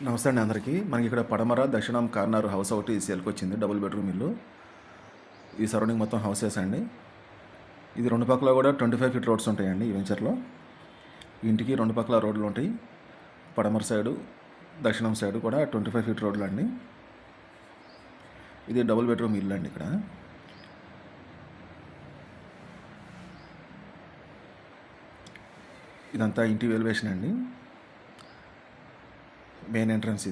నమస్తే అండి అందరికీ. మనకి ఇక్కడ పడమర దక్షిణం కార్నర్ హౌస్ ఒకటి సేల్కి వచ్చింది. డబుల్ బెడ్రూమ్ ఇల్లు. ఈ సరౌండింగ్ మొత్తం హౌసెస్ అండి. ఇది రెండు పక్కల కూడా 25 ఫీట్ రోడ్స్ ఉంటాయండి. ఈ వెంచర్లో ఇంటికి రెండు పక్కల రోడ్లు ఉంటాయి. పడమర సైడు దక్షిణం సైడు కూడా 25 ఫీట్ రోడ్లు అండి. ఇది డబుల్ బెడ్రూమ్ ఇల్లు అండి. ఇక్కడ ఇదంతా ఇంటి వెలివేషన్ అండి. మెయిన్ ఎంట్రన్స్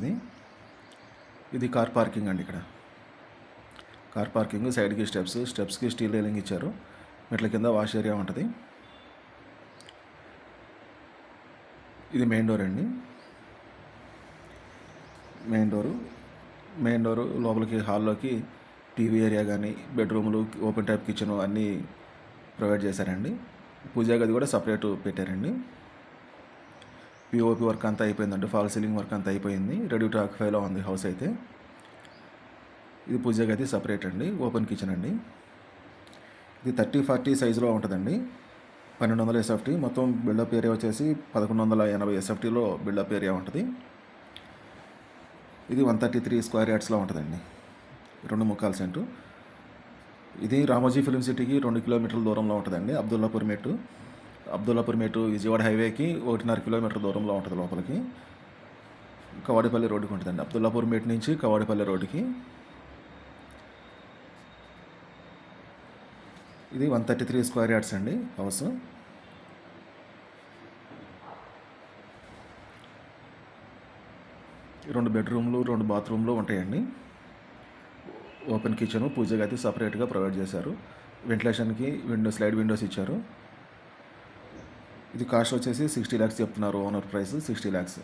ఇది కార్ పార్కింగ్ అండి. ఇక్కడ కార్ పార్కింగ్, సైడ్కి స్టెప్స్కి స్టీల్ రైలింగ్ ఇచ్చారు. మెట్ల కింద వాష్ ఏరియా ఉంటుంది. ఇది మెయిన్ డోర్ అండి. మెయిన్ డోరు లోపలికి హాల్లోకి టీవీ ఏరియా కానీ బెడ్రూములు, ఓపెన్ టైప్ కిచెన్ అన్నీ ప్రొవైడ్ చేశారండి. పూజా గది కూడా సపరేట్ పెట్టారండి. పిఓపి వర్క్ అంతా అయిపోయిందండి. ఫాల్ సీలింగ్ వర్క్ అంతా అయిపోయింది. రెడీ టు ఆక్యుపైలో ఉంది హౌస్ అయితే. ఇది పూజ గది సపరేట్ అండి. ఓపెన్ కిచెన్ అండి. ఇది 30-40 సైజులో ఉంటుందండి. 1200 ఎస్ఎఫ్టీ. మొత్తం బిల్డప్ ఏరియా వచ్చేసి 1180 ఎస్ఎఫ్టీలో బిల్డప్ ఏరియా ఉంటుంది. ఇది 133 స్క్వేర్ యార్డ్స్లో ఉంటుందండి. 2.25 సెంటు. ఇది రామోజీ ఫిలిం సిటీకి 2 కిలోమీటర్ల దూరంలో ఉంటుందండి. అబ్దుల్లాపూర్ మేటు విజయవాడ హైవేకి 1.5 కిలోమీటర్ దూరంలో ఉంటుంది. లోపలికి కవాడిపల్లి రోడ్డుకి ఉంటుందండి. అబ్దుల్లాపూర్ మేట్ నుంచి కవాడిపల్లి రోడ్డుకి. ఇది 133 స్క్వేర్ యార్డ్స్ అండి హౌస్. రెండు బెడ్రూమ్లు, 2 బాత్రూమ్లు ఉంటాయండి. ఓపెన్ కిచెను, పూజ గది సపరేట్గా ప్రొవైడ్ చేశారు. వెంటిలేషన్కి స్లైడ్ విండోస్ ఇచ్చారు. ఇది కాస్ట్ వచ్చేసి 60 lakhs చెప్తున్నారు. Owner price 60 lakhs.